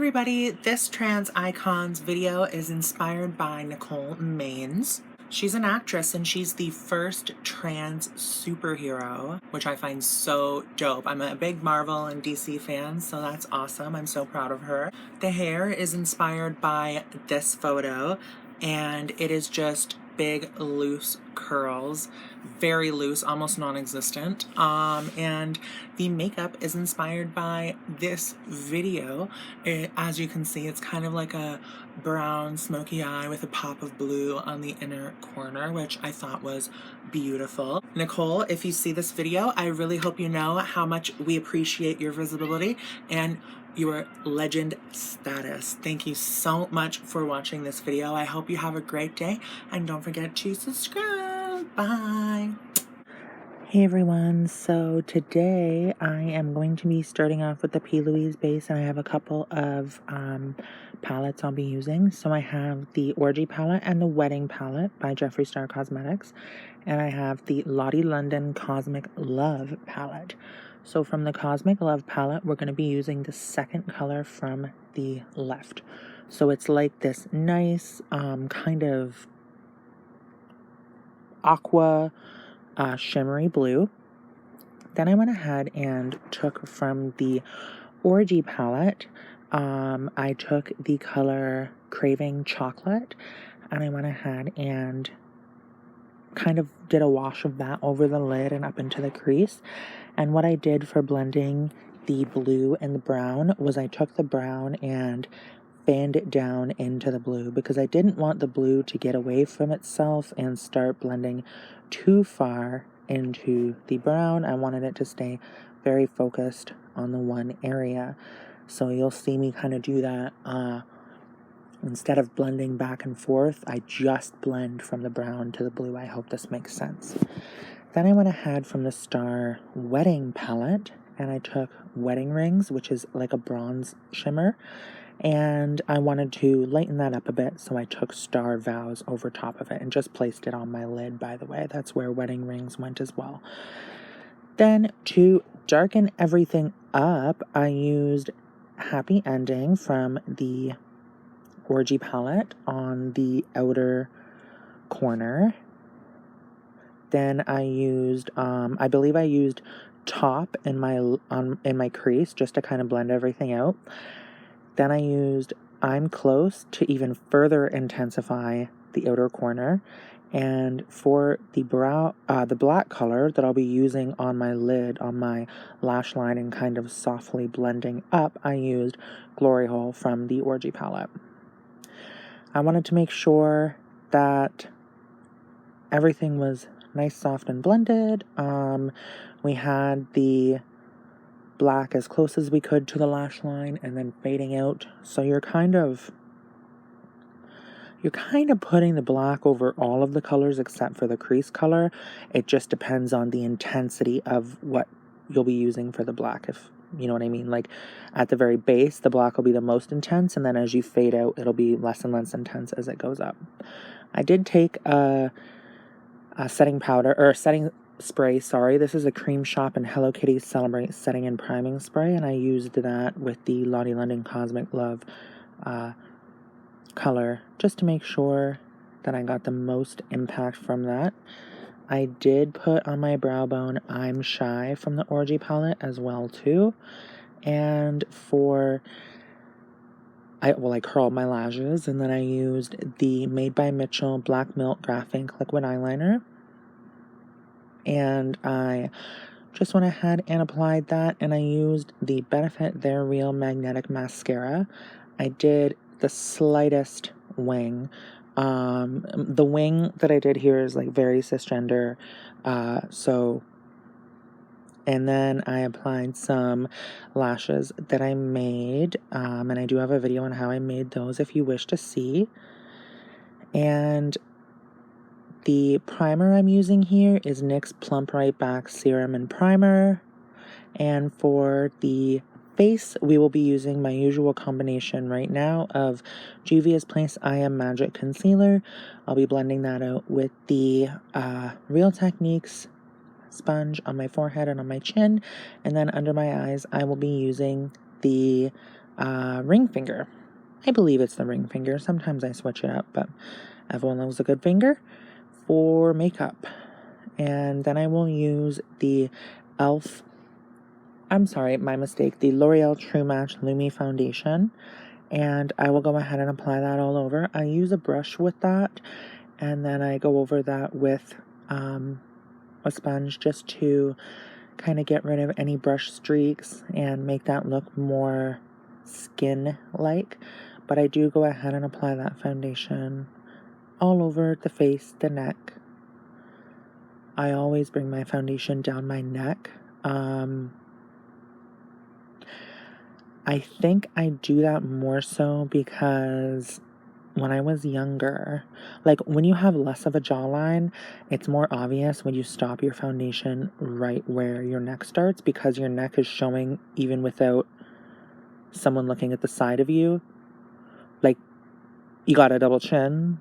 everybody, this Trans Icons video is inspired by Nicole Maines. She's an actress and she's the first trans superhero, which I find so dope. I'm a big Marvel and DC fan, so that's awesome. I'm so proud of her. The hair is inspired by this photo, and it is just big loose curls, very loose, almost non-existent, and the makeup is inspired by this video. As you can see, it's kind of like a brown smoky eye with a pop of blue on the inner corner, which I thought was beautiful. Nicole, if you see this video, I really hope you know how much we appreciate your visibility and your legend status. Thank you so much for watching this video. I hope you have a great day, and don't forget to subscribe. Bye. Hey everyone, so today I am going to be starting off with the Louise Base, and I have a couple of palettes I'll be using. So I have the Orgy palette and the Wedding palette by Jeffree Star Cosmetics, and I have the Lottie London Cosmic Love palette. So from the Cosmic Love palette, we're going to be using the second color from the left. So it's like this nice kind of aqua shimmery blue. Then I went ahead and took from the Orgy palette, I took the color Craving Chocolate, and I went ahead and kind of did a wash of that over the lid and up into the crease. And what I did for blending the blue and the brown was I took the brown and fanned it down into the blue, because I didn't want the blue to get away from itself and start blending too far into the brown. I wanted it to stay very focused on the one area. So you'll see me kind of do that. Instead of blending back and forth, I just blend from the brown to the blue. I hope this makes sense. Then I went ahead from the Star Wedding palette and I took Wedding Rings, which is like a bronze shimmer, and I wanted to lighten that up a bit, so I took Star Vows over top of it and just placed it on my lid, by the way. That's where Wedding Rings went as well. Then to darken everything up, I used Happy Ending from the Orgy palette on the outer corner. Then I used, I believe I used Top in my crease just to kind of blend everything out. Then I used I'm Close to even further intensify the outer corner. And for the the black color that I'll be using on my lid, on my lash line, and kind of softly blending up, I used Glory Hole from the Orgy palette. I wanted to make sure that everything was nice, soft, and blended. We had the black as close as we could to the lash line and then fading out. So you're kind of putting the black over all of the colors except for the crease color. It just depends on the intensity of what you'll be using for the black, if you know what I mean. Like at the very base, the black will be the most intense, and then as you fade out, it'll be less and less intense as it goes up. I did take a setting powder, or setting spray, sorry. This is a Creme Shop and Hello Kitty Celebrate Setting and Priming Spray, and I used that with the Lottie London Cosmic Love color just to make sure that I got the most impact from that. I did put on my brow bone I'm Shy from the Orgy palette as well too. And I curled my lashes, and then I used the Made by Mitchell Black Milk Graphic Liquid Eyeliner. And I just went ahead and applied that, and I used the Benefit They're Real Magnetic Mascara. I did the slightest wing. The wing that I did here is like very cisgender, and then I applied some lashes that I made, and I do have a video on how I made those if you wish to see. And the primer I'm using here is NYX Plump Right Back Serum and Primer. And for the face, we will be using my usual combination right now of Juvia's Place I Am Magic Concealer. I'll be blending that out with the Real Techniques sponge on my forehead and on my chin. And then under my eyes, I will be using the ring finger. I believe it's the ring finger. Sometimes I switch it up, but everyone loves a good finger for makeup. And then I will use the my mistake, the L'Oreal True Match Lumi foundation. And I will go ahead and apply that all over. I use a brush with that, and then I go over that with a sponge just to kind of get rid of any brush streaks and make that look more skin-like. But I do go ahead and apply that foundation all over the face, the neck. I always bring my foundation down my neck. I think I do that more so because when I was younger, like when you have less of a jawline, it's more obvious when you stop your foundation right where your neck starts, because your neck is showing even without someone looking at the side of you. Like, you got a double chin,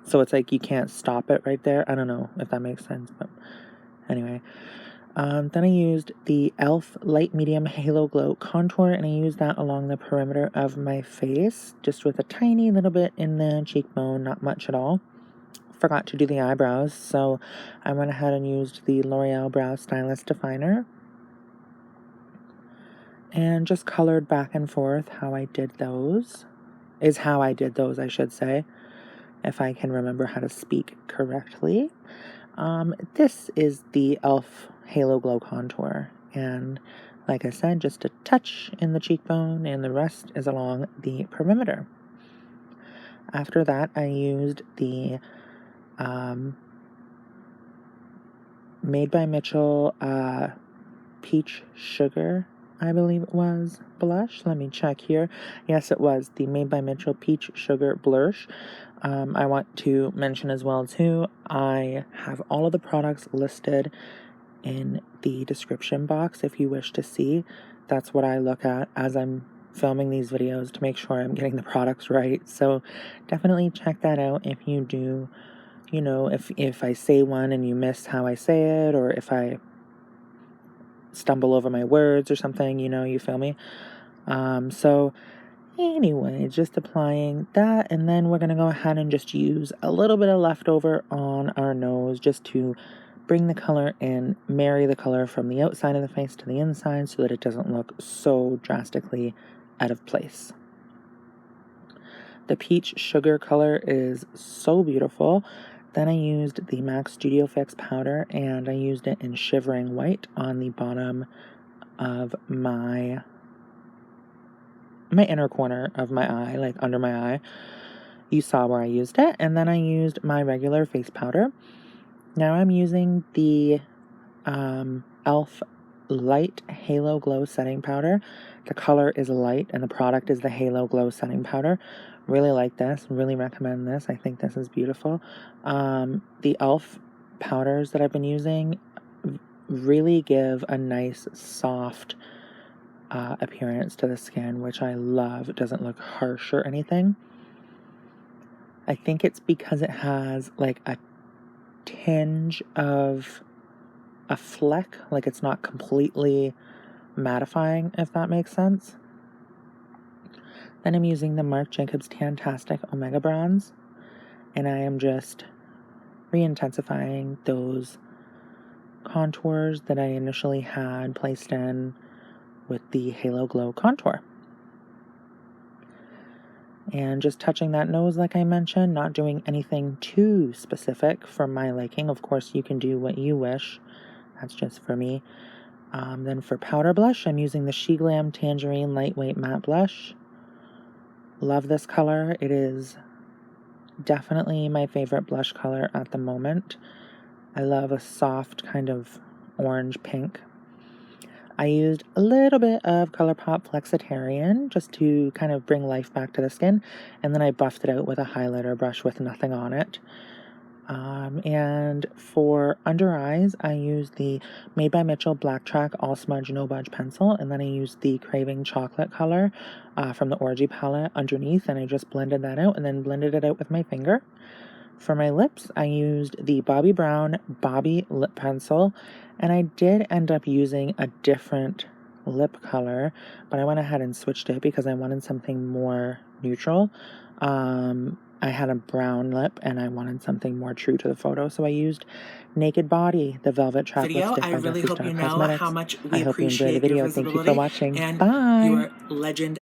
so it's like you can't stop it right there. I don't know if that makes sense, but anyway. Then I used the e.l.f. Light Medium Halo Glow Contour, and I used that along the perimeter of my face, just with a tiny little bit in the cheekbone, not much at all. Forgot to do the eyebrows, so I went ahead and used the L'Oreal Brow Stylist Definer, and just colored back and forth how I did those, I should say, if I can remember how to speak correctly. This is the e.l.f. Halo Glow Contour, and like I said, just a touch in the cheekbone, and the rest is along the perimeter. After that, I used the Made by Mitchell Peach Sugar, I believe it was, blush. Let me check here. Yes, it was the Made by Mitchell Peach Sugar Blursh. I want to mention as well too, I have all of the products listed in the description box if you wish to see. That's what I look at as I'm filming these videos to make sure I'm getting the products right. So definitely check that out if you do, you know, if I say one and you miss how I say it, or if I stumble over my words or something, you know, you feel me? So anyway, just applying that, and then we're going to go ahead and just use a little bit of leftover on our nose just to bring the color in, marry the color from the outside of the face to the inside so that it doesn't look so drastically out of place. The peach sugar color is so beautiful. Then I used the MAC Studio Fix powder, and I used it in Shivering White on the bottom of my inner corner of my eye, like under my eye. You saw where I used it. And then I used my regular face powder. Now I'm using the e.l.f. Light Halo Glow Setting Powder. The color is light, and the product is the Halo Glow Setting Powder. Really like this. Really recommend this. I think this is beautiful. The e.l.f. powders that I've been using really give a nice, soft appearance to the skin, which I love. It doesn't look harsh or anything. I think it's because it has like a tinge of a fleck, like it's not completely mattifying, if that makes sense. Then I'm using the Marc Jacobs Tan-tastic Omega Bronze, and I am just re-intensifying those contours that I initially had placed in with the Halo Glow contour. And just touching that nose like I mentioned, not doing anything too specific for my liking. Of course, you can do what you wish. That's just for me. Then for powder blush, I'm using the Sheglam Tangerine Lightweight Matte Blush. Love this color. It is definitely my favorite blush color at the moment. I love a soft kind of orange pink. I used a little bit of Colourpop Flexetarian just to kind of bring life back to the skin, and then I buffed it out with a highlighter brush with nothing on it. And for under eyes, I used the Made by Mitchell Black Track All Smudge No Budge pencil, and then I used the Craving Chocolate color from the Orgy palette underneath, and I just blended that out and then blended it out with my finger. For my lips, I used the Bobbi Brown Bobbi lip pencil, and I did end up using a different lip color, but I went ahead and switched it because I wanted something more neutral. I had a brown lip and I wanted something more true to the photo, so I used Naked Body, the Velvet Track Lipstick by I really Jessie hope Star you know Cosmetics. how much I we hope you enjoyed the appreciate your video. Thank you for visibility watching. and Bye! your legend